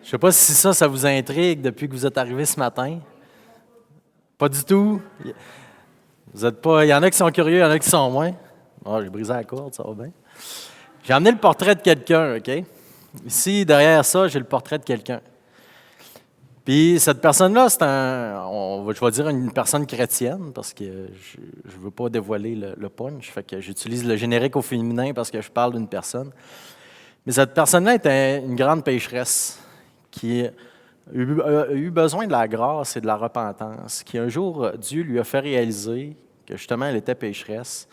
Je ne sais pas si ça vous intrigue depuis que vous êtes arrivé ce matin. Pas du tout. Vous êtes pas. Il y en a qui sont curieux, il y en a qui sont moins. Oh, j'ai brisé la corde, ça va bien. J'ai amené le portrait de quelqu'un, OK? Ici, derrière ça, j'ai le portrait de quelqu'un. Puis cette personne-là, je vais dire une personne chrétienne, parce que je ne veux pas dévoiler le punch, fait que j'utilise le générique au féminin parce que je parle d'une personne. Mais cette personne-là était une grande pécheresse qui a eu besoin de la grâce et de la repentance, qui un jour, Dieu lui a fait réaliser que justement, elle était pécheresse,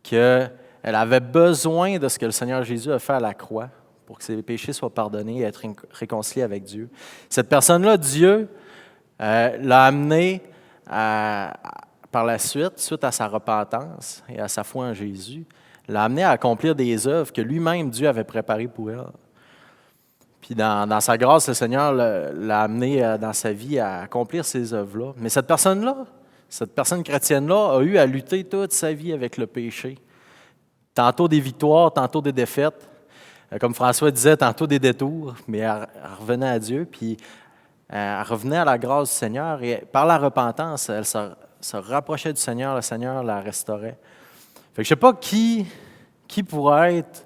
qu'elle avait besoin de ce que le Seigneur Jésus a fait à la croix pour que ses péchés soient pardonnés et être réconciliée avec Dieu. Cette personne-là, Dieu l'a amenée par la suite à sa repentance et à sa foi en Jésus, l'a amenée à accomplir des œuvres que lui-même, Dieu avait préparées pour elle. Puis dans sa grâce, le Seigneur l'a amené dans sa vie à accomplir ces œuvres-là. Mais cette personne chrétienne-là, a eu à lutter toute sa vie avec le péché. Tantôt des victoires, tantôt des défaites. Comme François disait, tantôt des détours, mais elle revenait à Dieu, puis elle revenait à la grâce du Seigneur. Et par la repentance, elle se rapprochait du Seigneur, le Seigneur la restaurait. Fait que je ne sais pas qui pourrait être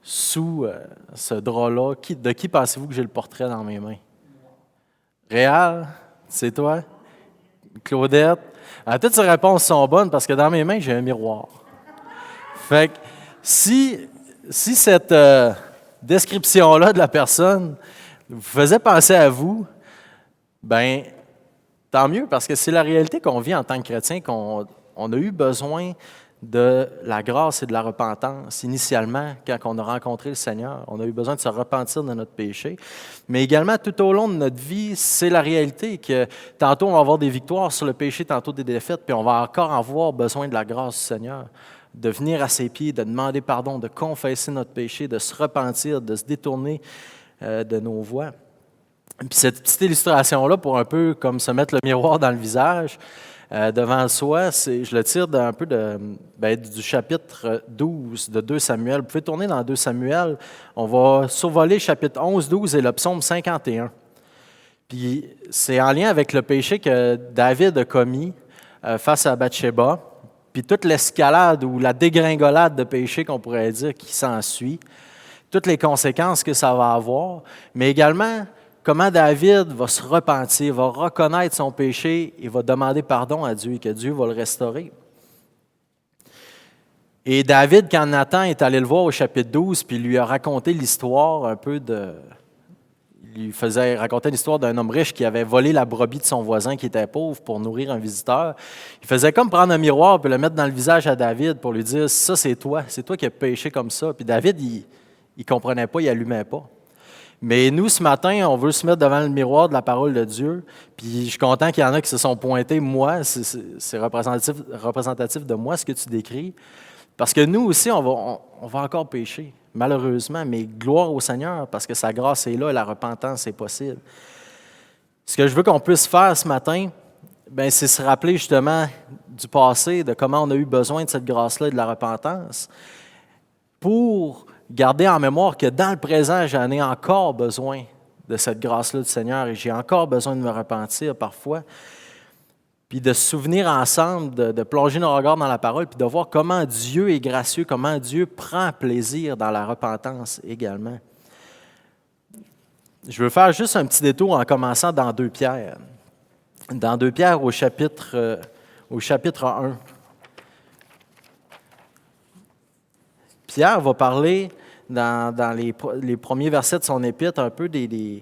sous ce drap-là. De qui pensez-vous que j'ai le portrait dans mes mains? Réal, c'est toi? Claudette? Toutes ces réponses sont bonnes parce que dans mes mains, j'ai un miroir. Fait que si cette description-là de la personne vous faisait penser à vous, ben tant mieux, parce que c'est la réalité qu'on vit en tant que chrétien, qu'on a eu besoin de la grâce et de la repentance initialement quand on a rencontré le Seigneur. On a eu besoin de se repentir de notre péché. Mais également, tout au long de notre vie, c'est la réalité que tantôt on va avoir des victoires sur le péché, tantôt des défaites, puis on va encore avoir besoin de la grâce du Seigneur, de venir à ses pieds, de demander pardon, de confesser notre péché, de se repentir, de se détourner de nos voies. Puis cette petite illustration-là, pour un peu comme se mettre le miroir dans le visage, devant soi, je le tire du chapitre 12 de 2 Samuel. Vous pouvez tourner dans 2 Samuel. On va survoler chapitre 11, 12 et le psaume 51. Puis c'est en lien avec le péché que David a commis face à Bathsheba, puis toute l'escalade ou la dégringolade de péché qu'on pourrait dire qui s'ensuit, toutes les conséquences que ça va avoir, mais également comment David va se repentir, va reconnaître son péché et va demander pardon à Dieu et que Dieu va le restaurer. Et David, quand Nathan est allé le voir au chapitre 12, puis lui a raconté l'histoire il lui faisait raconter l'histoire d'un homme riche qui avait volé la brebis de son voisin qui était pauvre pour nourrir un visiteur. Il faisait comme prendre un miroir et le mettre dans le visage à David pour lui dire « Ça, c'est toi qui as péché comme ça. » Puis David, il ne comprenait pas, il n'allumait pas. Mais nous, ce matin, on veut se mettre devant le miroir de la parole de Dieu. Puis je suis content qu'il y en a qui se sont pointés. Moi, c'est représentatif de moi, ce que tu décris. Parce que nous aussi, on va encore pécher, malheureusement. Mais gloire au Seigneur, parce que sa grâce est là et la repentance est possible. Ce que je veux qu'on puisse faire ce matin, c'est se rappeler justement du passé, de comment on a eu besoin de cette grâce-là et de la repentance, pour garder en mémoire que dans le présent, j'en ai encore besoin de cette grâce-là du Seigneur et j'ai encore besoin de me repentir parfois. Puis de se souvenir ensemble, de plonger nos regards dans la parole, puis de voir comment Dieu est gracieux, comment Dieu prend plaisir dans la repentance également. Je veux faire juste un petit détour en commençant dans 2 Pierre. Dans 2 Pierre au chapitre 1. Pierre va parler dans les premiers versets de son épître un peu de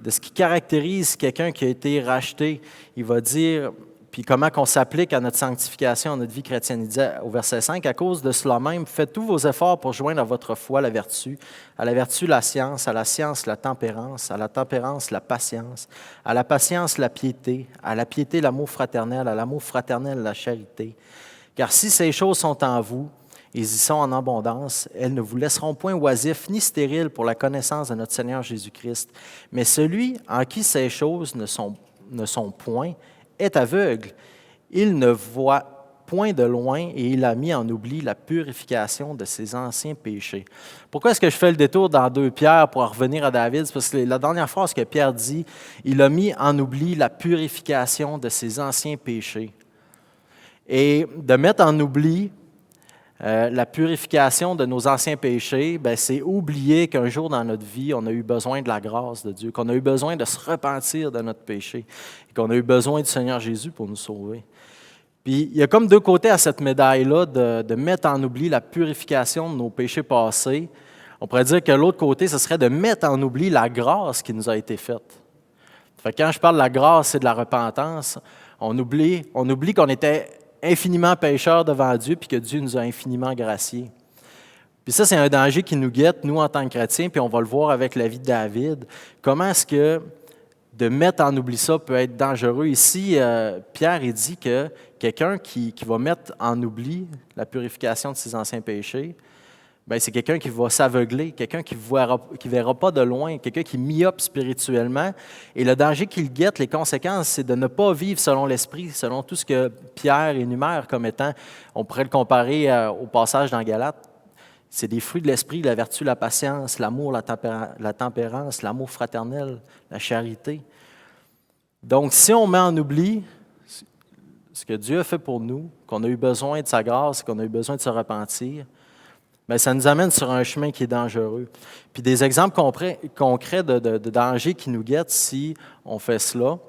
ce qui caractérise quelqu'un qui a été racheté. Il va dire, puis comment qu'on s'applique à notre sanctification, à notre vie chrétienne. Il dit au verset 5, « À cause de cela même, faites tous vos efforts pour joindre à votre foi la vertu, à la vertu la science, à la science la tempérance, à la tempérance la patience, à la patience la piété, à la piété l'amour fraternel, à l'amour fraternel la charité. Car si ces choses sont en vous, ils y sont en abondance, elles ne vous laisseront point oisifs ni stériles pour la connaissance de notre Seigneur Jésus-Christ. Mais celui en qui ces choses ne sont point est aveugle. Il ne voit point de loin, et il a mis en oubli la purification de ses anciens péchés. Pourquoi est-ce que je fais le détour dans 2 Pierre pour en revenir à David? C'est parce que la dernière phrase que Pierre dit, il a mis en oubli la purification de ses anciens péchés. Et de mettre en oubli la purification de nos anciens péchés, c'est oublier qu'un jour dans notre vie, on a eu besoin de la grâce de Dieu, qu'on a eu besoin de se repentir de notre péché, et qu'on a eu besoin du Seigneur Jésus pour nous sauver. Puis il y a comme 2 côtés à cette médaille-là de mettre en oubli la purification de nos péchés passés. On pourrait dire que l'autre côté, ce serait de mettre en oubli la grâce qui nous a été faite. Fait que quand je parle de la grâce et de la repentance, on oublie qu'on était infiniment pécheurs devant Dieu, puis que Dieu nous a infiniment graciés. Puis ça, c'est un danger qui nous guette, nous, en tant que chrétiens, puis on va le voir avec la vie de David. Comment est-ce que de mettre en oubli ça peut être dangereux? Ici, Pierre, il dit que quelqu'un qui va mettre en oubli la purification de ses anciens péchés, c'est quelqu'un qui va s'aveugler, quelqu'un qui ne verra pas de loin, quelqu'un qui est myope spirituellement. Et le danger qu'il guette, les conséquences, c'est de ne pas vivre selon l'Esprit, selon tout ce que Pierre énumère comme étant, on pourrait le comparer au passage dans Galates. C'est des fruits de l'Esprit, la vertu, la patience, l'amour, la tempérance, l'amour fraternel, la charité. Donc, si on met en oubli ce que Dieu a fait pour nous, qu'on a eu besoin de sa grâce, qu'on a eu besoin de se repentir, ça nous amène sur un chemin qui est dangereux. Puis des exemples concrets de dangers qui nous guettent si on fait cela,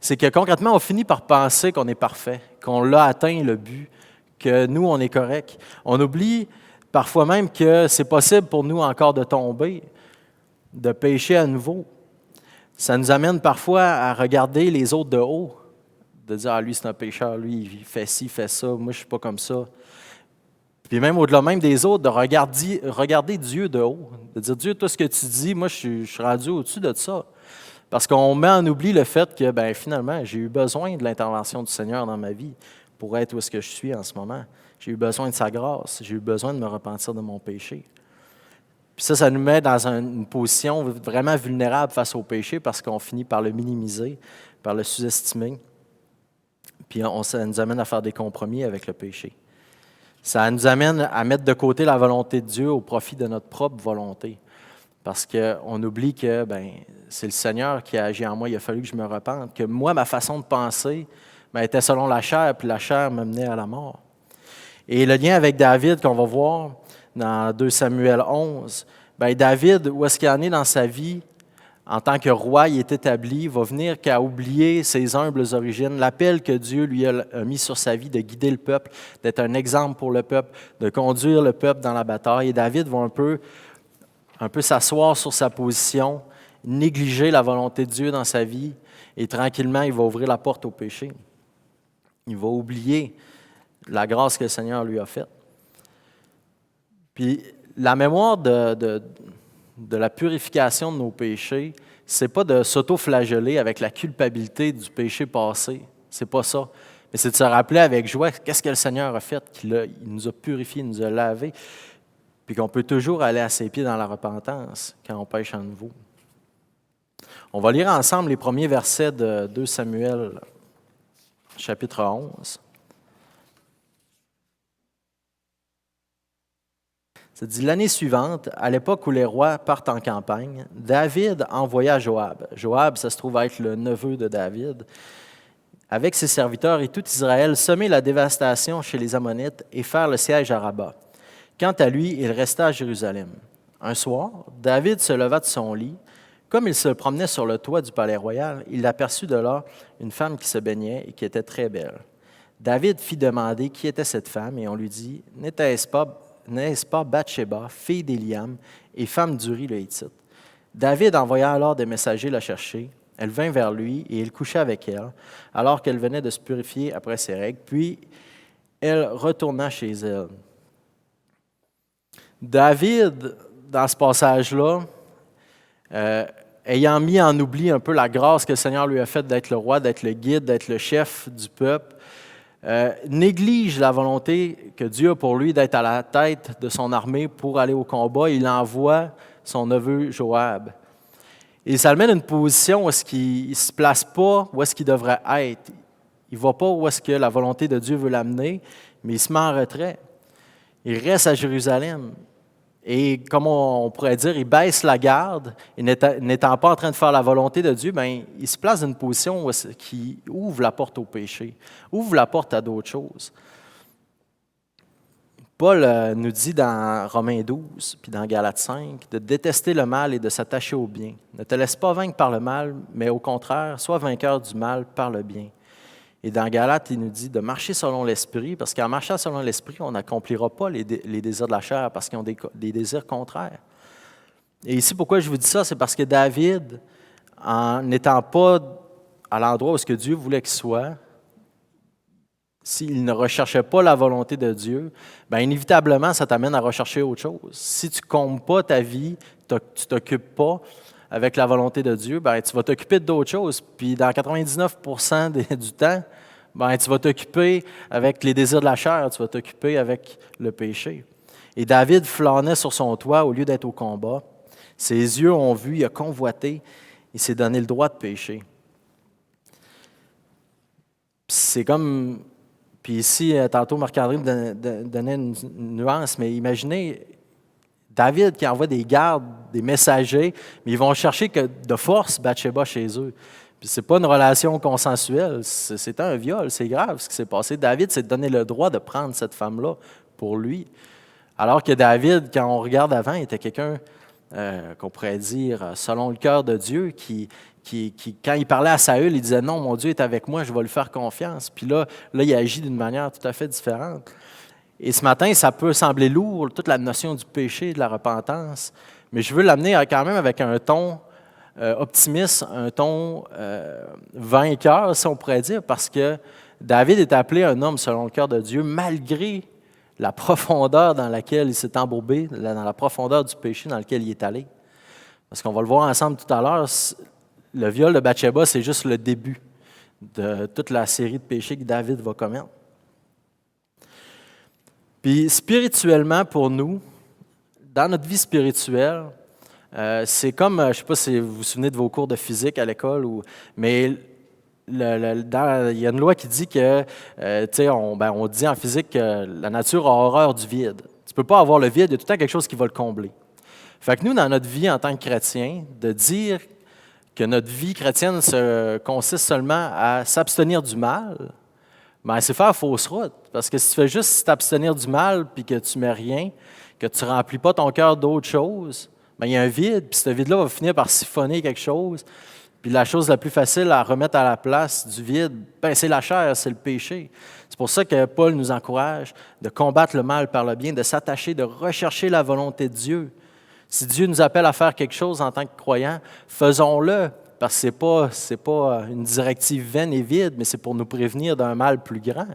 c'est que concrètement, on finit par penser qu'on est parfait, qu'on l'a atteint le but, que nous, on est correct. On oublie parfois même que c'est possible pour nous encore de tomber, de pécher à nouveau. Ça nous amène parfois à regarder les autres de haut, de dire « Ah, lui, c'est un pécheur, lui, il fait ci, il fait ça, moi, je ne suis pas comme ça ». Puis même au-delà même des autres, de regarder Dieu de haut, de dire « Dieu, tout ce que tu dis, moi, je suis rendu au-dessus de ça ». Parce qu'on met en oubli le fait que, finalement, j'ai eu besoin de l'intervention du Seigneur dans ma vie pour être où est-ce que je suis en ce moment. J'ai eu besoin de sa grâce, j'ai eu besoin de me repentir de mon péché. Puis ça nous met dans une position vraiment vulnérable face au péché parce qu'on finit par le minimiser, par le sous-estimer. Puis ça nous amène à faire des compromis avec le péché. Ça nous amène à mettre de côté la volonté de Dieu au profit de notre propre volonté. Parce qu'on oublie que c'est le Seigneur qui a agi en moi, il a fallu que je me repente, que moi, ma façon de penser était selon la chair, puis la chair me menait à la mort. Et le lien avec David qu'on va voir dans 2 Samuel 11, David, où est-ce qu'il en est dans sa vie, en tant que roi, il est établi, va venir qu'à oublier ses humbles origines, l'appel que Dieu lui a mis sur sa vie de guider le peuple, d'être un exemple pour le peuple, de conduire le peuple dans la bataille. Et David va un peu s'asseoir sur sa position, négliger la volonté de Dieu dans sa vie, et tranquillement, il va ouvrir la porte au péché. Il va oublier la grâce que le Seigneur lui a faite. Puis, la mémoire de la purification de nos péchés, c'est pas de s'auto-flageller avec la culpabilité du péché passé. C'est pas ça. Mais c'est de se rappeler avec joie qu'est-ce que le Seigneur a fait, il nous a purifiés, il nous a lavés, puis qu'on peut toujours aller à ses pieds dans la repentance quand on pêche à nouveau. On va lire ensemble les premiers versets de 2 Samuel, chapitre 11. Ça dit, l'année suivante, à l'époque où les rois partent en campagne, David envoya Joab. Joab, ça se trouve être le neveu de David, avec ses serviteurs et tout Israël, semer la dévastation chez les Ammonites et faire le siège à Rabat. Quant à lui, il resta à Jérusalem. Un soir, David se leva de son lit. Comme il se promenait sur le toit du palais royal, il aperçut de là une femme qui se baignait et qui était très belle. David fit demander qui était cette femme et on lui dit, n'est-ce pas Bathsheba, fille d'Éliam et femme d'Uri le Hittite? David envoya alors des messagers la chercher. Elle vint vers lui et il coucha avec elle, alors qu'elle venait de se purifier après ses règles. Puis elle retourna chez elle. David, dans ce passage-là, ayant mis en oubli un peu la grâce que le Seigneur lui a faite d'être le roi, d'être le guide, d'être le chef du peuple, néglige la volonté que Dieu a pour lui d'être à la tête de son armée pour aller au combat. Il envoie son neveu Joab. Et ça le met dans une position où est-ce qu'il ne se place pas où est-ce qu'il devrait être. Il ne va pas où est-ce que la volonté de Dieu veut l'amener, mais il se met en retrait. Il reste à Jérusalem. Et comme on pourrait dire, il baisse la garde, et n'étant pas en train de faire la volonté de Dieu, bien, il se place dans une position qui ouvre la porte au péché, ouvre la porte à d'autres choses. Paul nous dit dans Romains 12, puis dans Galates 5, de détester le mal et de s'attacher au bien. Ne te laisse pas vaincre par le mal, mais au contraire, sois vainqueur du mal par le bien. Et dans Galates, il nous dit de marcher selon l'Esprit, parce qu'en marchant selon l'Esprit, on n'accomplira pas les désirs de la chair, parce qu'ils ont des désirs contraires. Et ici, pourquoi je vous dis ça? C'est parce que David, en n'étant pas à l'endroit où ce que Dieu voulait qu'il soit, s'il ne recherchait pas la volonté de Dieu, bien inévitablement, ça t'amène à rechercher autre chose. Si tu ne combles pas ta vie, tu ne t'occupes pas avec la volonté de Dieu, bien, tu vas t'occuper d'autres choses. Puis dans 99% du temps, bien, tu vas t'occuper avec les désirs de la chair, tu vas t'occuper avec le péché. Et David flânait sur son toit au lieu d'être au combat. Ses yeux ont vu, il a convoité, il s'est donné le droit de pécher. C'est comme... Puis ici, tantôt, Marc-André me donnait une nuance, mais imaginez David qui envoie des gardes, des messagers, mais ils vont chercher que de force Bathsheba chez eux. Puis c'est pas une relation consensuelle, c'est un viol, c'est grave ce qui s'est passé. David s'est donné le droit de prendre cette femme-là pour lui. Alors que David, quand on regarde avant, était quelqu'un qu'on pourrait dire selon le cœur de Dieu, qui, quand il parlait à Saül, il disait « Non, mon Dieu est avec moi, je vais lui faire confiance. » Puis là, il agit d'une manière tout à fait différente. Et ce matin, ça peut sembler lourd, toute la notion du péché, de la repentance, mais je veux l'amener quand même avec un ton optimiste, un ton vainqueur, si on pourrait dire, parce que David est appelé un homme selon le cœur de Dieu, malgré la profondeur dans laquelle il s'est embourbé, dans la profondeur du péché dans lequel il est allé. Parce qu'on va le voir ensemble tout à l'heure, le viol de Bathsheba, c'est juste le début de toute la série de péchés que David va commettre. Puis spirituellement, pour nous, dans notre vie spirituelle, c'est comme, je ne sais pas si vous vous souvenez de vos cours de physique à l'école, mais il y a une loi qui dit que, on dit en physique que la nature a horreur du vide. Tu ne peux pas avoir le vide, il y a tout le temps quelque chose qui va le combler. Fait que nous, dans notre vie en tant que chrétiens, de dire que notre vie chrétienne consiste seulement à s'abstenir du mal, bien, c'est faire fausse route. Parce que si tu fais juste t'abstenir du mal puis que tu ne mets rien, que tu ne remplis pas ton cœur d'autre chose, bien, il y a un vide, puis ce vide-là va finir par siphonner quelque chose. Puis la chose la plus facile à remettre à la place du vide, bien, c'est la chair, c'est le péché. C'est pour ça que Paul nous encourage de combattre le mal par le bien, de s'attacher, de rechercher la volonté de Dieu. Si Dieu nous appelle à faire quelque chose en tant que croyants, faisons-le, parce que ce n'est pas une directive vaine et vide, mais c'est pour nous prévenir d'un mal plus grand,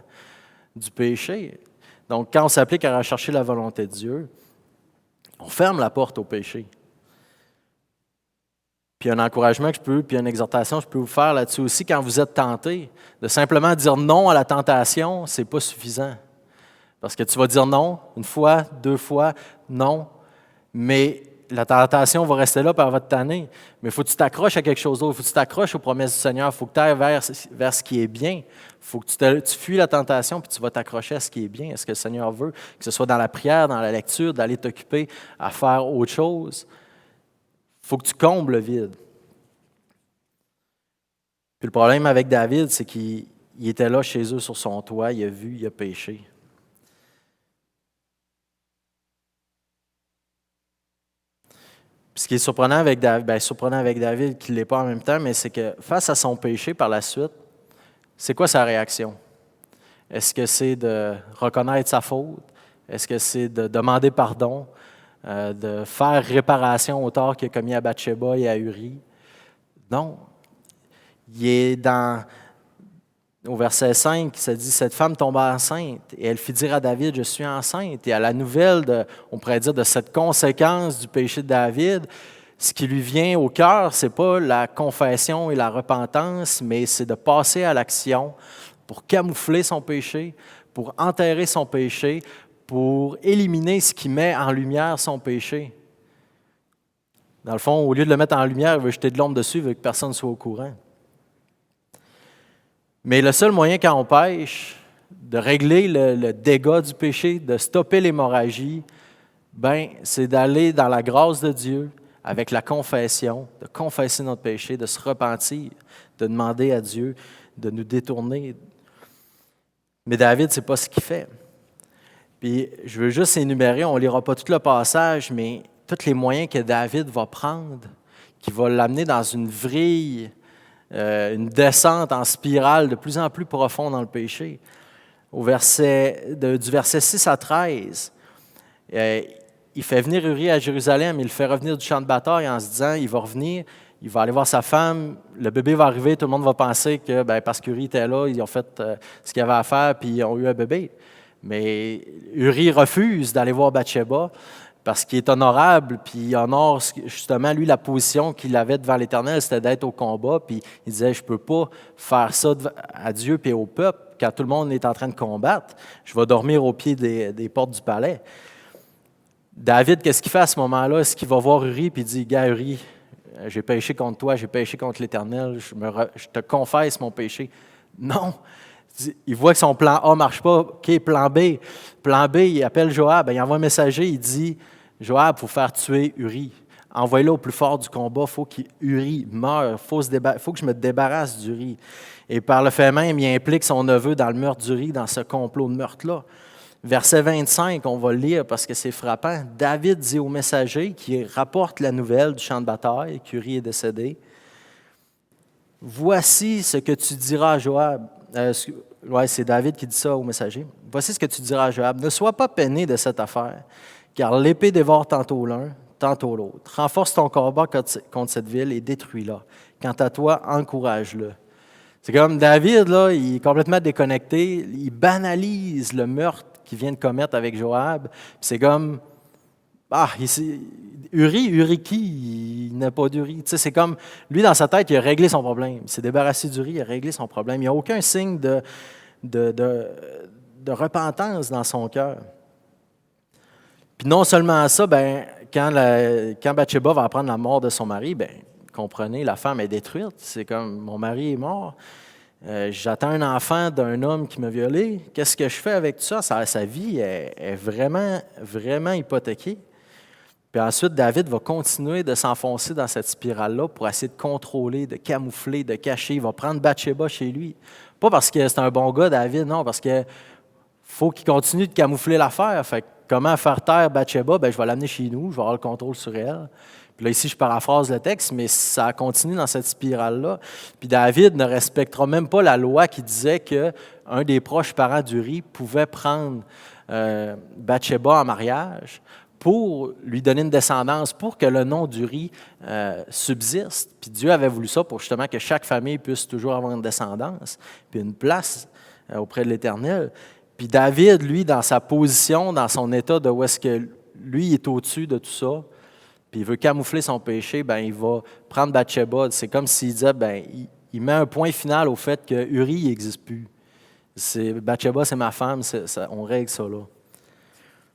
du péché. Donc, quand on s'applique à rechercher la volonté de Dieu, on ferme la porte au péché. Puis un encouragement que je peux, puis une exhortation que je peux vous faire là-dessus aussi, quand vous êtes tenté, de simplement dire non à la tentation, ce n'est pas suffisant. Parce que tu vas dire non une fois, deux fois, non, mais la tentation va rester là, puis elle va te tanner. Mais il faut que tu t'accroches à quelque chose d'autre. Il faut que tu t'accroches aux promesses du Seigneur. Il faut que tu ailles vers ce qui est bien. Il faut que tu fuis la tentation, puis tu vas t'accrocher à ce qui est bien, à ce que le Seigneur veut, que ce soit dans la prière, dans la lecture, d'aller t'occuper à faire autre chose. Il faut que tu combles le vide. Puis le problème avec David, c'est qu'il était là chez eux sur son toit, il a vu, il a péché. Puis ce qui est surprenant avec David, qu'il ne l'est pas en même temps, mais c'est que face à son péché par la suite, c'est quoi sa réaction? Est-ce que c'est de reconnaître sa faute? Est-ce que c'est de demander pardon? De faire réparation au tort qu'il a commis à Bathsheba et à Uri? Non. Il est au verset 5, ça dit « Cette femme tomba enceinte et elle fit dire à David, je suis enceinte. » Et à la nouvelle, on pourrait dire, de cette conséquence du péché de David, ce qui lui vient au cœur, ce n'est pas la confession et la repentance, mais c'est de passer à l'action pour camoufler son péché, pour enterrer son péché, pour éliminer ce qui met en lumière son péché. Dans le fond, au lieu de le mettre en lumière, il veut jeter de l'ombre dessus, il veut que personne ne soit au courant. Mais le seul moyen quand on pêche, de régler le dégât du péché, de stopper l'hémorragie, c'est d'aller dans la grâce de Dieu avec la confession, de confesser notre péché, de se repentir, de demander à Dieu de nous détourner. Mais David, ce n'est pas ce qu'il fait. Puis je veux juste énumérer, on ne lira pas tout le passage, mais tous les moyens que David va prendre, qui va l'amener dans une vrille, une descente en spirale de plus en plus profonde dans le péché. Du verset 6 à 13, il fait venir Uri à Jérusalem, il le fait revenir du champ de bataille en se disant, il va revenir, il va aller voir sa femme, le bébé va arriver, tout le monde va penser que parce qu'Uri était là, ils ont fait ce qu'il y avait à faire, puis ils ont eu un bébé. Mais Uri refuse d'aller voir Bathsheba parce qu'il est honorable, puis il honore justement, lui, la position qu'il avait devant l'Éternel, c'était d'être au combat, puis il disait, je ne peux pas faire ça à Dieu et au peuple quand tout le monde est en train de combattre. Je vais dormir au pied des portes du palais. David, qu'est-ce qu'il fait à ce moment-là? Est-ce qu'il va voir Uri et il dit, gars, Uri, j'ai péché contre toi, j'ai péché contre l'Éternel, je te confesse mon péché. Non! Il voit que son plan A ne marche pas. OK, plan B. Plan B, il appelle Joab, il envoie un messager, il dit, Joab, il faut faire tuer Uri. Envoie-le au plus fort du combat, il faut qu'Uri meure, il faut que je me débarrasse d'Uri. Et par le fait même, il implique son neveu dans le meurtre d'Uri, dans ce complot de meurtre-là. Verset 25, on va le lire parce que c'est frappant. David dit au messager qui rapporte la nouvelle du champ de bataille, qu'Uri est décédé, « Voici ce que tu diras à Joab. » c'est David qui dit ça au messager. « Voici ce que tu diras à Joab. Ne sois pas peiné de cette affaire, car l'épée dévore tantôt l'un, tantôt l'autre. Renforce ton combat contre cette ville et détruis-la. Quant à toi, encourage-le. » C'est comme David, là, il est complètement déconnecté. Il banalise le meurtre qu'il vient de commettre avec Joab. C'est comme, Uri qui, il n'a pas d'Uri. Tu sais, c'est comme, lui, dans sa tête, il a réglé son problème. Il s'est débarrassé d'Uri, il a réglé son problème. Il n'y a aucun signe de repentance dans son cœur. Puis non seulement ça, quand Bathsheba va apprendre la mort de son mari, comprenez, la femme est détruite. C'est comme, mon mari est mort. J'attends un enfant d'un homme qui m'a violé. Qu'est-ce que je fais avec tout ça? Sa vie est vraiment, vraiment hypothéquée. Puis ensuite, David va continuer de s'enfoncer dans cette spirale-là pour essayer de contrôler, de camoufler, de cacher. Il va prendre Bathsheba chez lui. Pas parce que c'est un bon gars, David, non, parce qu'il faut qu'il continue de camoufler l'affaire. Fait que comment faire taire Bathsheba? Je vais l'amener chez nous, je vais avoir le contrôle sur elle. Puis là, ici, je paraphrase le texte, mais ça continue dans cette spirale-là. Puis David ne respectera même pas la loi qui disait qu'un des proches parents d'Uri pouvait prendre Bathsheba en mariage pour lui donner une descendance, pour que le nom d'Uri subsiste. Puis Dieu avait voulu ça pour justement que chaque famille puisse toujours avoir une descendance, puis une place auprès de l'Éternel. Puis David, lui, dans sa position, dans son état de où est-ce que lui il est au-dessus de tout ça, puis il veut camoufler son péché, il va prendre Bathsheba. C'est comme s'il disait, il met un point final au fait que Uri n'existe plus. Bathsheba, c'est ma femme, on règle ça là.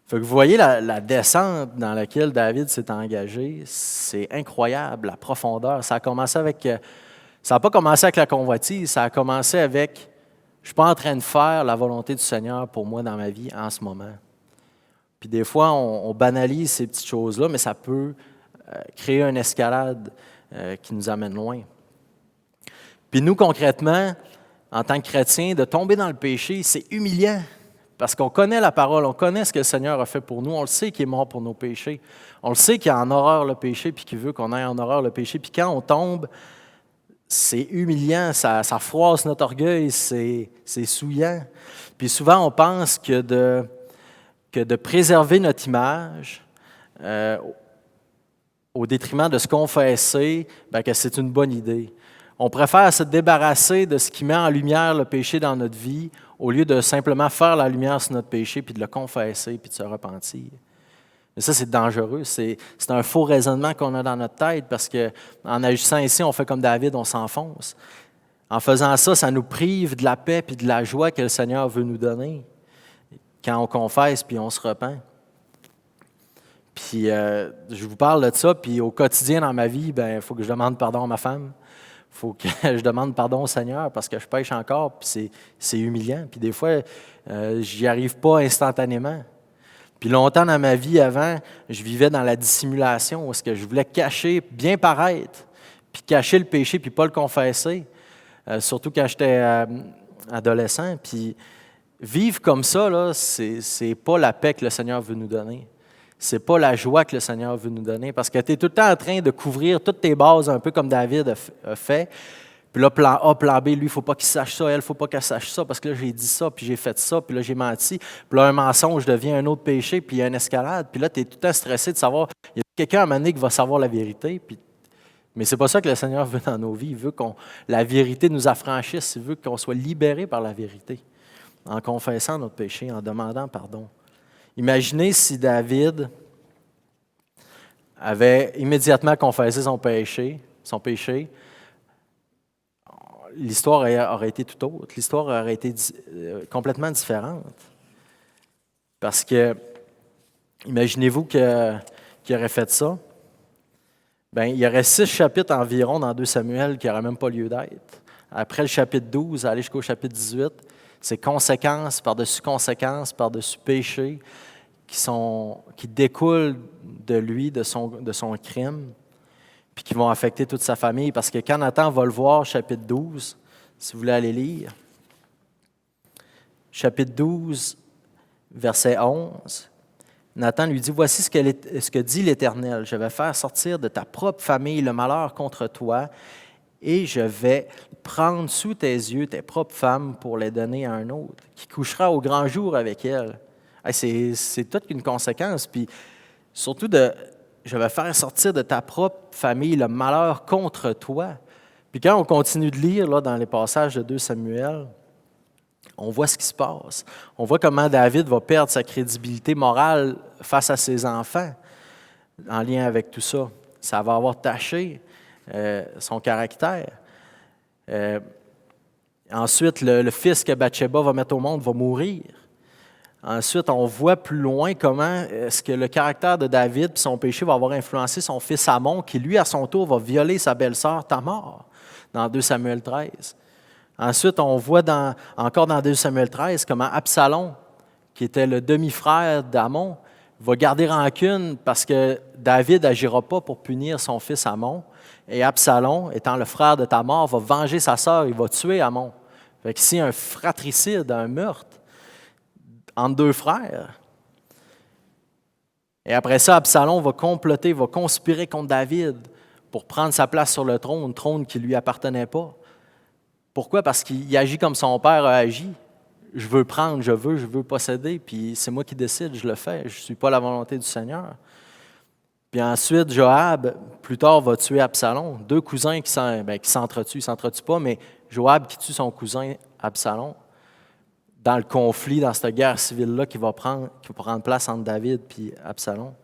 Fait que vous voyez la descente dans laquelle David s'est engagé, c'est incroyable, la profondeur. Ça n'a pas commencé avec la convoitise, ça a commencé avec, je ne suis pas en train de faire la volonté du Seigneur pour moi dans ma vie en ce moment. Puis des fois, on banalise ces petites choses-là, mais ça peut créer une escalade qui nous amène loin. Puis nous, concrètement, en tant que chrétiens, de tomber dans le péché, c'est humiliant. Parce qu'on connaît la parole, on connaît ce que le Seigneur a fait pour nous, on le sait qu'il est mort pour nos péchés. On le sait qu'il a en horreur le péché, puis qu'il veut qu'on ait en horreur le péché. Puis quand on tombe, c'est humiliant, ça froisse notre orgueil, c'est souillant. Puis souvent, on pense que de préserver notre image au détriment de se confesser, que c'est une bonne idée. On préfère se débarrasser de ce qui met en lumière le péché dans notre vie au lieu de simplement faire la lumière sur notre péché, puis de le confesser, puis de se repentir. Mais ça, c'est dangereux. C'est un faux raisonnement qu'on a dans notre tête parce qu'en agissant ici, on fait comme David, on s'enfonce. En faisant ça, ça nous prive de la paix et de la joie que le Seigneur veut nous donner quand on confesse puis on se repent. Puis je vous parle de ça, puis au quotidien dans ma vie, il faut que je demande pardon à ma femme. faut que je demande pardon au Seigneur parce que je pêche encore, puis c'est humiliant. Puis des fois, j'y arrive pas instantanément. Puis longtemps dans ma vie avant, je vivais dans la dissimulation, où est-ce que je voulais cacher, bien paraître, puis cacher le péché, puis pas le confesser, surtout quand j'étais adolescent. Puis vivre comme ça, là, c'est pas la paix que le Seigneur veut nous donner. C'est pas la joie que le Seigneur veut nous donner, parce que tu es tout le temps en train de couvrir toutes tes bases, un peu comme David a fait. Puis là, plan A, plan B, lui, il ne faut pas qu'il sache ça, elle, il ne faut pas qu'elle sache ça, parce que là, j'ai dit ça, puis j'ai fait ça, puis là, j'ai menti. Puis là, un mensonge devient un autre péché, puis il y a une escalade. Puis là, tu es tout le temps stressé de savoir, il y a quelqu'un à un moment donné qui va savoir la vérité. Mais ce n'est pas ça que le Seigneur veut dans nos vies. Il veut que la vérité nous affranchisse, il veut qu'on soit libérés par la vérité, en confessant notre péché, en demandant pardon. Imaginez si David avait immédiatement confessé son péché, l'histoire aurait été tout autre. L'histoire aurait été complètement différente. Parce que, imaginez-vous qu'il aurait fait ça. Bien, il y aurait 6 chapitres environ dans 2 Samuel qui n'auraient même pas lieu d'être. Après le chapitre 12, aller jusqu'au chapitre 18, c'est conséquences par-dessus péché qui découlent de lui, de son crime, puis qui vont affecter toute sa famille. Parce que quand Nathan va le voir, chapitre 12, si vous voulez aller lire, chapitre 12, verset 11, Nathan lui dit, « Voici ce que dit l'Éternel. Je vais faire sortir de ta propre famille le malheur contre toi, et je vais prendre sous tes yeux tes propres femmes pour les donner à un autre, qui couchera au grand jour avec elles. » C'est toute une conséquence. Puis surtout, je vais faire sortir de ta propre famille le malheur contre toi. Puis quand on continue de lire là, dans les passages de 2 Samuel, on voit ce qui se passe. On voit comment David va perdre sa crédibilité morale face à ses enfants en lien avec tout ça. Ça va avoir taché son caractère. Ensuite, le fils que Bathsheba va mettre au monde va mourir. Ensuite, on voit plus loin comment est-ce que le caractère de David et son péché va avoir influencé son fils Amon, qui lui, à son tour, va violer sa belle-sœur Tamar, dans 2 Samuel 13. Ensuite, on voit encore dans 2 Samuel 13 comment Absalom, qui était le demi-frère d'Amon, va garder rancune parce que David n'agira pas pour punir son fils Amon. Et Absalom, étant le frère de Tamar, va venger sa sœur, il va tuer Amon. Fait qu'ici, un fratricide, un meurtre entre 2 frères. Et après ça, Absalom va comploter, va conspirer contre David pour prendre sa place sur le trône qui ne lui appartenait pas. Pourquoi? Parce qu'il agit comme son père a agi. Je veux prendre, je veux posséder, puis c'est moi qui décide, je le fais. Je ne suis pas la volonté du Seigneur. Puis ensuite, Joab, plus tard, va tuer Absalom. 2 cousins qui s'entretuent. Ils ne s'entretuent pas, mais Joab qui tue son cousin Absalom dans le conflit, dans cette guerre civile-là qui va prendre place entre David et Absalom.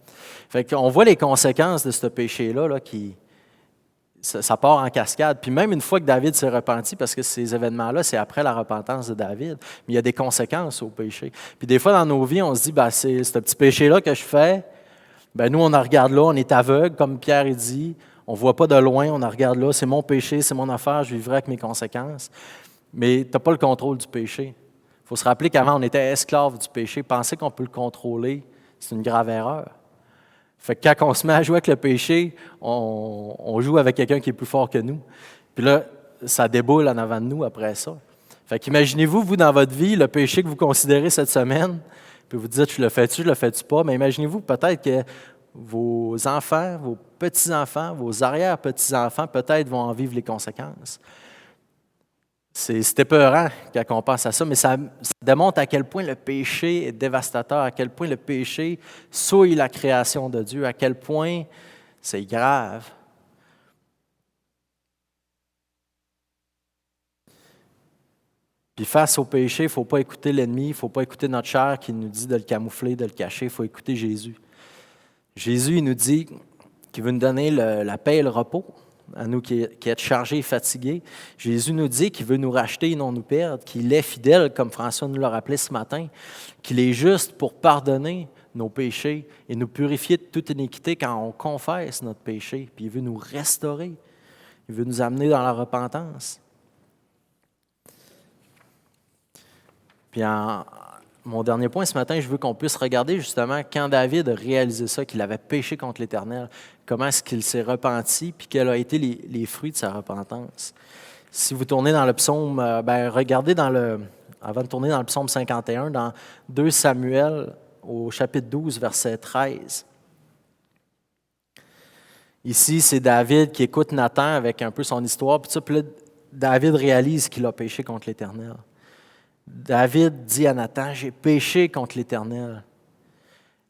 Fait qu'on voit les conséquences de ce péché-là, ça part en cascade. Puis même une fois que David s'est repenti, parce que ces événements-là, c'est après la repentance de David, mais il y a des conséquences au péché. Puis des fois, dans nos vies, on se dit, c'est ce petit péché-là que je fais, nous, on en regarde là, on est aveugle, comme Pierre dit, on ne voit pas de loin, on en regarde là, c'est mon péché, c'est mon affaire, je vivrai avec mes conséquences. Mais tu n'as pas le contrôle du péché. Il faut se rappeler qu'avant, on était esclave du péché. Penser qu'on peut le contrôler, c'est une grave erreur. Fait que quand on se met à jouer avec le péché, on joue avec quelqu'un qui est plus fort que nous. Puis là, ça déboule en avant de nous après ça. Fait qu'imaginez-vous, vous, dans votre vie, le péché que vous considérez cette semaine, puis vous dites, je le fais-tu pas, mais imaginez-vous peut-être que vos enfants, vos petits-enfants, vos arrière-petits-enfants, peut-être vont en vivre les conséquences. C'est épeurant quand on pense à ça, mais ça démontre à quel point le péché est dévastateur, à quel point le péché souille la création de Dieu, à quel point c'est grave. Puis face au péché, il ne faut pas écouter l'ennemi, il ne faut pas écouter notre chair qui nous dit de le camoufler, de le cacher, il faut écouter Jésus. Jésus, il nous dit qu'il veut nous donner la paix et le repos. À nous qui êtes chargés et fatigués. Jésus nous dit qu'il veut nous racheter et non nous perdre, qu'il est fidèle, comme François nous l'a rappelé ce matin, qu'il est juste pour pardonner nos péchés et nous purifier de toute iniquité quand on confesse notre péché, puis il veut nous restaurer. Il veut nous amener dans la repentance. Puis mon dernier point ce matin, je veux qu'on puisse regarder justement quand David a réalisé ça, qu'il avait péché contre l'Éternel, comment est-ce qu'il s'est repenti, puis quels ont été les fruits de sa repentance. Si vous tournez dans le psaume, regardez avant de tourner dans le psaume 51, dans 2 Samuel, au chapitre 12, verset 13. Ici, c'est David qui écoute Nathan avec un peu son histoire, puis là, David réalise qu'il a péché contre l'Éternel. David dit à Nathan, « J'ai péché contre l'Éternel. »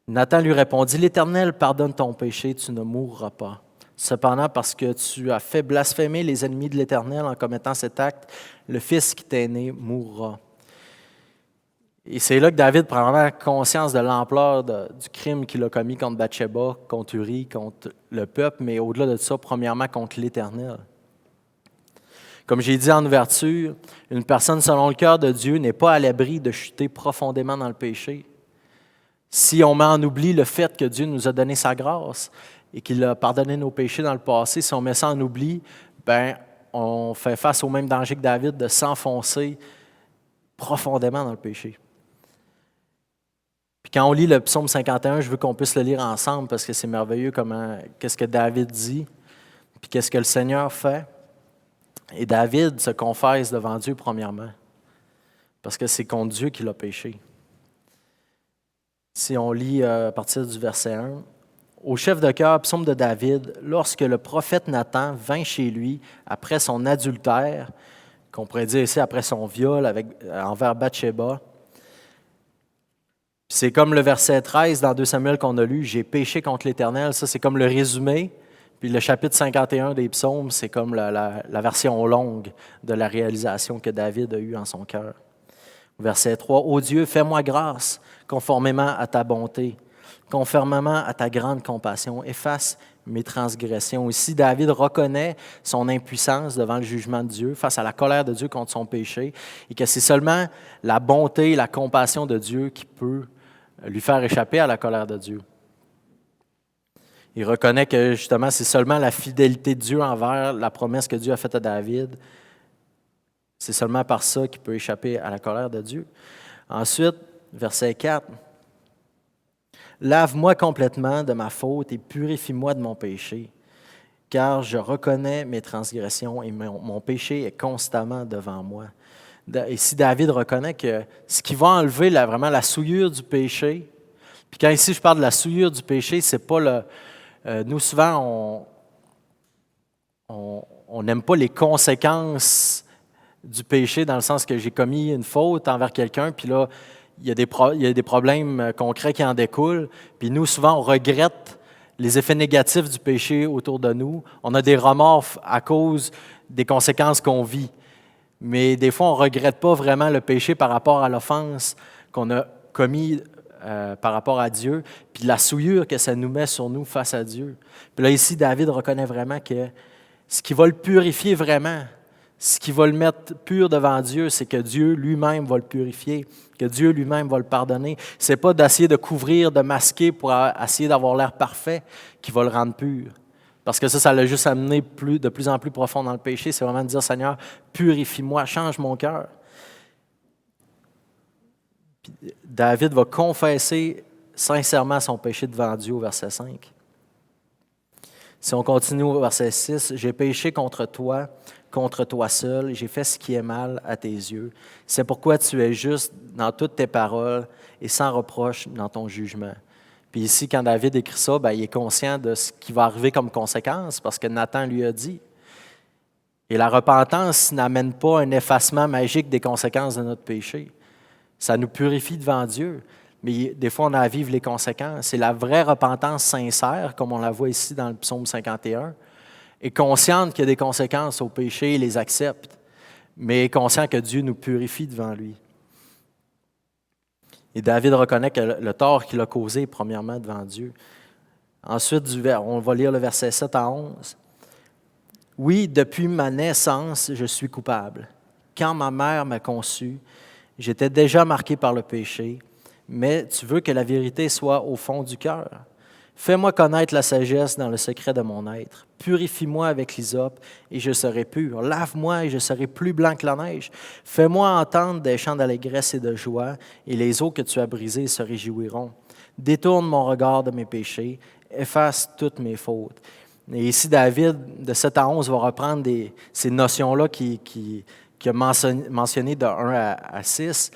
Nathan lui répondit, « L'Éternel pardonne ton péché, tu ne mourras pas. Cependant, parce que tu as fait blasphémer les ennemis de l'Éternel en commettant cet acte, le fils qui t'est né mourra. » Et c'est là que David prend vraiment conscience de l'ampleur du crime qu'il a commis contre Bathsheba, contre Uri, contre le peuple, mais au-delà de ça, premièrement contre l'Éternel. Comme j'ai dit en ouverture, une personne selon le cœur de Dieu n'est pas à l'abri de chuter profondément dans le péché. Si on met en oubli le fait que Dieu nous a donné sa grâce et qu'il a pardonné nos péchés dans le passé, si on met ça en oubli, on fait face au même danger que David de s'enfoncer profondément dans le péché. Puis quand on lit le psaume 51, je veux qu'on puisse le lire ensemble parce que c'est merveilleux qu'est-ce que David dit, puis qu'est-ce que le Seigneur fait. Et David se confesse devant Dieu premièrement, parce que c'est contre Dieu qu'il a péché. Si on lit à partir du verset 1, « Au chef de chœur, psaume de David, lorsque le prophète Nathan vint chez lui après son adultère, qu'on pourrait dire ici après son viol envers Bathsheba, c'est comme le verset 13 dans 2 Samuel qu'on a lu, « J'ai péché contre l'Éternel », ça c'est comme le résumé. Puis le chapitre 51 des psaumes, c'est comme la version longue de la réalisation que David a eue en son cœur. Verset 3, « Ô Dieu, fais-moi grâce, conformément à ta bonté, conformément à ta grande compassion, efface mes transgressions. » Ici, David reconnaît son impuissance devant le jugement de Dieu, face à la colère de Dieu contre son péché, et que c'est seulement la bonté et la compassion de Dieu qui peut lui faire échapper à la colère de Dieu. Il reconnaît que justement, c'est seulement la fidélité de Dieu envers la promesse que Dieu a faite à David. C'est seulement par ça qu'il peut échapper à la colère de Dieu. Ensuite, verset 4. « Lave-moi complètement de ma faute et purifie-moi de mon péché, car je reconnais mes transgressions et mon péché est constamment devant moi. » Ici, David reconnaît que ce qui va enlever vraiment la souillure du péché, puis quand ici je parle de la souillure du péché, c'est pas nous, souvent, on n'aime pas les conséquences du péché dans le sens que j'ai commis une faute envers quelqu'un, puis là, il y a des problèmes concrets qui en découlent. Puis nous, souvent, on regrette les effets négatifs du péché autour de nous. On a des remords à cause des conséquences qu'on vit. Mais des fois, on ne regrette pas vraiment le péché par rapport à l'offense qu'on a commis par rapport à Dieu, puis la souillure que ça nous met sur nous face à Dieu. Puis là, ici, David reconnaît vraiment que ce qui va le purifier vraiment, ce qui va le mettre pur devant Dieu, c'est que Dieu lui-même va le purifier, que Dieu lui-même va le pardonner. Ce n'est pas d'essayer de couvrir, de masquer pour essayer d'avoir l'air parfait qui va le rendre pur. Parce que ça l'a juste amené de plus en plus profond dans le péché. C'est vraiment de dire, Seigneur, purifie-moi, change mon cœur. Puis David va confesser sincèrement son péché devant Dieu au verset 5. Si on continue au verset 6, « J'ai péché contre toi seul, j'ai fait ce qui est mal à tes yeux. C'est pourquoi tu es juste dans toutes tes paroles et sans reproche dans ton jugement. » Puis ici, quand David écrit ça, il est conscient de ce qui va arriver comme conséquence parce que Nathan lui a dit. Et la repentance n'amène pas un effacement magique des conséquences de notre péché. Ça nous purifie devant Dieu, mais des fois, on a à vivre les conséquences. C'est la vraie repentance sincère, comme on la voit ici dans le psaume 51, est consciente qu'il y a des conséquences au péché et les accepte, mais est conscient que Dieu nous purifie devant lui. Et David reconnaît que le tort qu'il a causé est premièrement devant Dieu. Ensuite, on va lire le verset 7 à 11. « Oui, depuis ma naissance, je suis coupable. Quand ma mère m'a conçu, j'étais déjà marqué par le péché, mais tu veux que la vérité soit au fond du cœur. Fais-moi connaître la sagesse dans le secret de mon être. Purifie-moi avec l'hysope et je serai pur. Lave-moi et je serai plus blanc que la neige. Fais-moi entendre des chants d'allégresse et de joie, et les eaux que tu as brisées se réjouiront. Détourne mon regard de mes péchés, efface toutes mes fautes. Et ici, David, de 7 à 11, va reprendre ces notions-là qu'il a mentionnées de 1 à 6,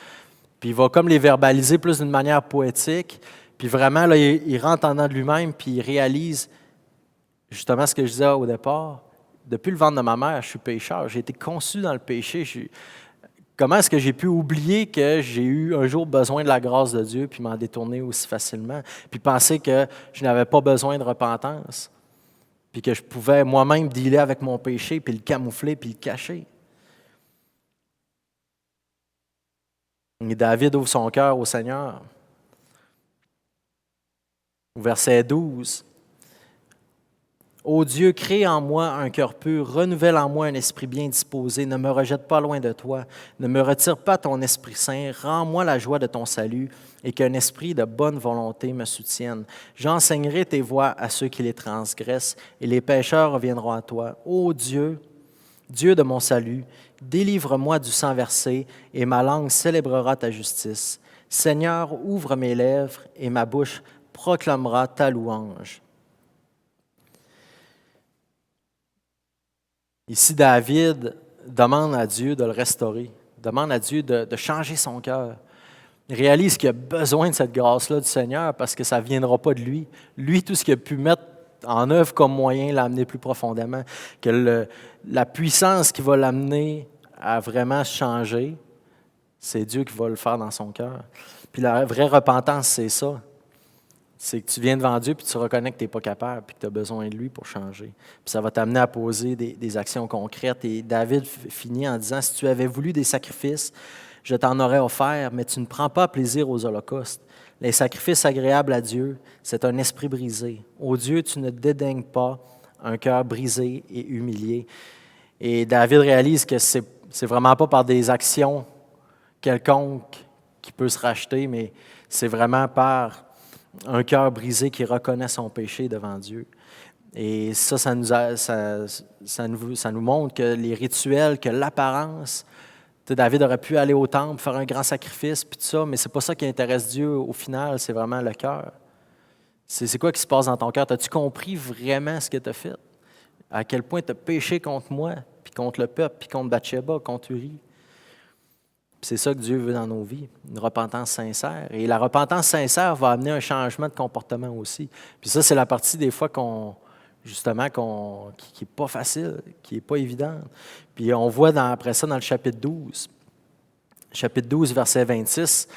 puis il va comme les verbaliser plus d'une manière poétique. Puis vraiment, là, il rentre en dedans de lui-même, puis il réalise justement ce que je disais au départ. Depuis le ventre de ma mère, je suis pécheur. J'ai été conçu dans le péché. Comment est-ce que j'ai pu oublier que j'ai eu un jour besoin de la grâce de Dieu, puis m'en détourner aussi facilement, puis penser que je n'avais pas besoin de repentance, puis que je pouvais moi-même dealer avec mon péché, puis le camoufler, puis le cacher. Et David ouvre son cœur au Seigneur. Au verset 12. Ô Dieu, crée en moi un cœur pur, renouvelle en moi un esprit bien disposé, ne me rejette pas loin de toi, ne me retire pas ton Esprit Saint, rends-moi la joie de ton salut et qu'un esprit de bonne volonté me soutienne. J'enseignerai tes voies à ceux qui les transgressent et les pécheurs reviendront à toi. Ô Dieu, Dieu de mon salut, délivre-moi du sang versé et ma langue célébrera ta justice. Seigneur, ouvre mes lèvres et ma bouche proclamera ta louange. Ici, David demande à Dieu de le restaurer, demande à Dieu de changer son cœur. Il réalise qu'il a besoin de cette grâce-là du Seigneur parce que ça ne viendra pas de lui. Lui, tout ce qu'il a pu mettre en œuvre comme moyen l'a amené plus profondément. Que la puissance qui va l'amener à vraiment changer, c'est Dieu qui va le faire dans son cœur. Puis la vraie repentance, c'est ça. C'est que tu viens devant Dieu puis tu reconnais que tu n'es pas capable puis que tu as besoin de lui pour changer. Puis ça va t'amener à poser des actions concrètes. Et David finit en disant, « Si tu avais voulu des sacrifices, je t'en aurais offert, mais tu ne prends pas plaisir aux holocaustes. Les sacrifices agréables à Dieu, c'est un esprit brisé. Ô Dieu, tu ne dédaignes pas un cœur brisé et humilié. » Et David réalise que c'est vraiment pas par des actions quelconques qui peut se racheter, mais c'est vraiment par un cœur brisé qui reconnaît son péché devant Dieu. Et ça nous montre que les rituels, que l'apparence, David aurait pu aller au temple, faire un grand sacrifice, puis tout ça, mais c'est pas ça qui intéresse Dieu au final, c'est vraiment le cœur. C'est quoi qui se passe dans ton cœur? As-tu compris vraiment ce que tu as fait? À quel point tu as péché contre moi, puis contre le peuple, puis contre Bathsheba, contre Uri? C'est ça que Dieu veut dans nos vies, une repentance sincère. Et la repentance sincère va amener un changement de comportement aussi. Puis ça, c'est la partie des fois qui n'est pas facile, qui n'est pas évidente. Puis on voit après ça dans le chapitre 12. Chapitre 12, verset 26,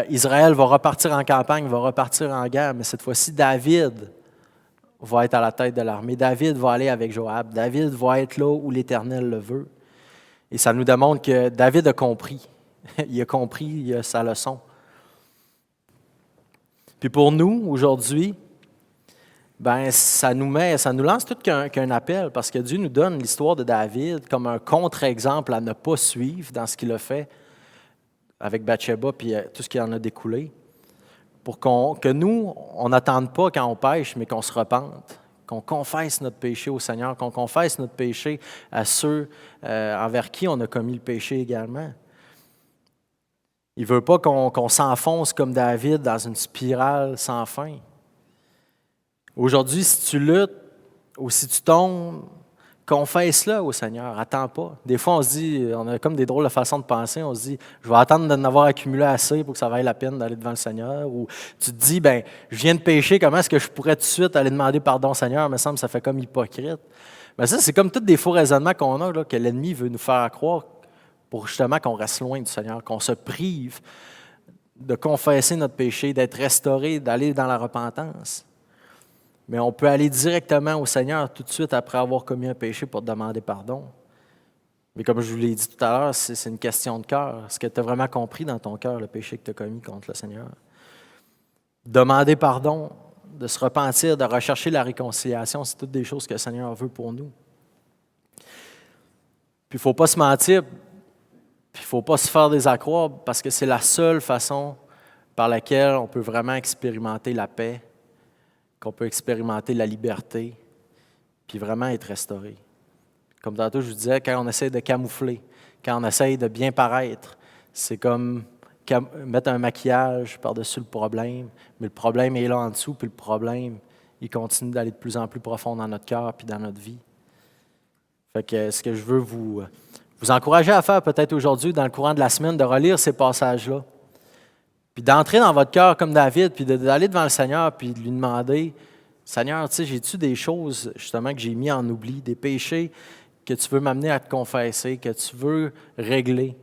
Israël va repartir en campagne, va repartir en guerre, mais cette fois-ci, David va être à la tête de l'armée. David va aller avec Joab. David va être là où l'Éternel le veut. Et ça nous démontre que David a compris. Il a compris sa leçon. Puis pour nous, aujourd'hui, ça nous lance tout qu'un appel, parce que Dieu nous donne l'histoire de David comme un contre-exemple à ne pas suivre dans ce qu'il a fait avec Bathsheba puis tout ce qui en a découlé, pour que nous, on n'attende pas quand on pêche, mais qu'on se repente, qu'on confesse notre péché au Seigneur, qu'on confesse notre péché à ceux envers qui on a commis le péché également. Il ne veut pas qu'on s'enfonce comme David dans une spirale sans fin. Aujourd'hui, si tu luttes ou si tu tombes, confesse-le au Seigneur. Attends pas. Des fois, on se dit, on a comme des drôles de façons de penser. On se dit, je vais attendre d'en avoir accumulé assez pour que ça vaille la peine d'aller devant le Seigneur. Ou tu te dis, je viens de pécher, comment est-ce que je pourrais tout de suite aller demander pardon au Seigneur? Il me semble que ça fait comme hypocrite. Mais ça, c'est comme tous des faux raisonnements qu'on a, là, que l'ennemi veut nous faire croire pour justement qu'on reste loin du Seigneur, qu'on se prive de confesser notre péché, d'être restauré, d'aller dans la repentance. Mais on peut aller directement au Seigneur tout de suite après avoir commis un péché pour demander pardon. Mais comme je vous l'ai dit tout à l'heure, c'est une question de cœur. Est-ce que tu as vraiment compris dans ton cœur le péché que tu as commis contre le Seigneur? Demander pardon, de se repentir, de rechercher la réconciliation, c'est toutes des choses que le Seigneur veut pour nous. Puis il ne faut pas se mentir, puis il ne faut pas se faire des accrocs parce que c'est la seule façon par laquelle on peut vraiment expérimenter la paix qu'on peut expérimenter la liberté, puis vraiment être restauré. Comme tantôt, je vous disais, quand on essaie de camoufler, quand on essaie de bien paraître, c'est comme mettre un maquillage par-dessus le problème, mais le problème est là en dessous, puis le problème, il continue d'aller de plus en plus profond dans notre cœur puis dans notre vie. Fait que ce que je veux vous encourager à faire peut-être aujourd'hui, dans le courant de la semaine, de relire ces passages-là, puis d'entrer dans votre cœur comme David, puis d'aller devant le Seigneur, puis de lui demander, Seigneur, tu sais, j'ai-tu des choses justement que j'ai mis en oubli, des péchés que tu veux m'amener à te confesser, que tu veux régler?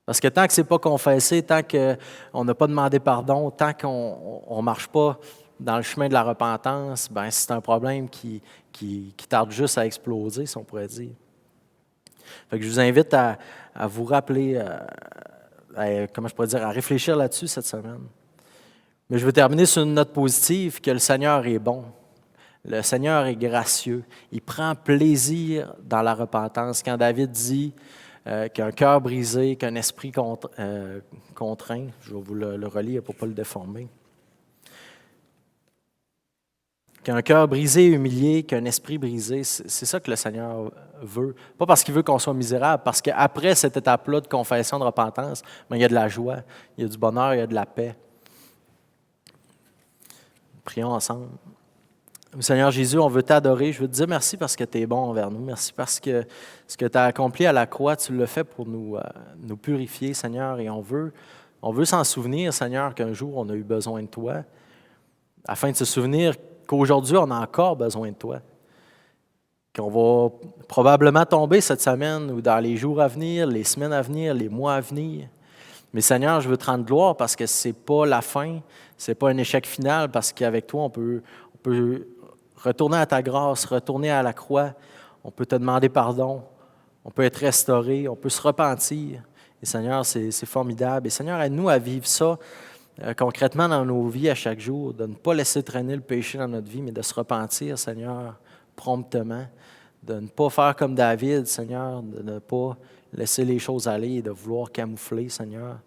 Parce que tant que ce n'est pas confessé, tant qu'on n'a pas demandé pardon, tant qu'on ne marche pas dans le chemin de la repentance, ben c'est un problème qui tarde juste à exploser, si on pourrait dire. Fait que je vous invite à vous rappeler, comment je pourrais dire, à réfléchir là-dessus cette semaine. Mais je veux terminer sur une note positive, que le Seigneur est bon. Le Seigneur est gracieux. Il prend plaisir dans la repentance. Quand David dit qu'un cœur brisé, qu'un esprit contraint, je vais vous le relire pour ne pas le déformer. Qu'un cœur brisé, humilié, qu'un esprit brisé, c'est ça que le Seigneur veut. Pas parce qu'il veut qu'on soit misérable, parce qu'après cette étape-là de confession, de repentance, il y a de la joie, il y a du bonheur, il y a de la paix. Prions ensemble. Seigneur Jésus, on veut t'adorer. Je veux te dire merci parce que tu es bon envers nous. Merci parce que ce que tu as accompli à la croix, tu le fais pour nous purifier, Seigneur. Et on veut s'en souvenir, Seigneur, qu'un jour on a eu besoin de toi, afin de se souvenir qu'aujourd'hui on a encore besoin de toi. Qu'on va probablement tomber cette semaine ou dans les jours à venir, les semaines à venir, les mois à venir. Mais Seigneur, je veux te rendre gloire parce que ce n'est pas la fin, ce n'est pas un échec final, parce qu'avec toi, on peut retourner à ta grâce, retourner à la croix, on peut te demander pardon, on peut être restauré, on peut se repentir. Et Seigneur, c'est formidable. Et Seigneur, aide-nous à vivre ça concrètement dans nos vies à chaque jour, de ne pas laisser traîner le péché dans notre vie, mais de se repentir, Seigneur, promptement, de ne pas faire comme David, Seigneur, de ne pas laisser les choses aller et de vouloir camoufler, Seigneur.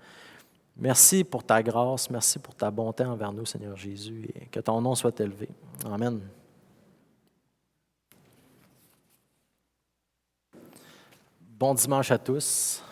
Merci pour ta grâce, merci pour ta bonté envers nous, Seigneur Jésus, et que ton nom soit élevé. Amen. Bon dimanche à tous.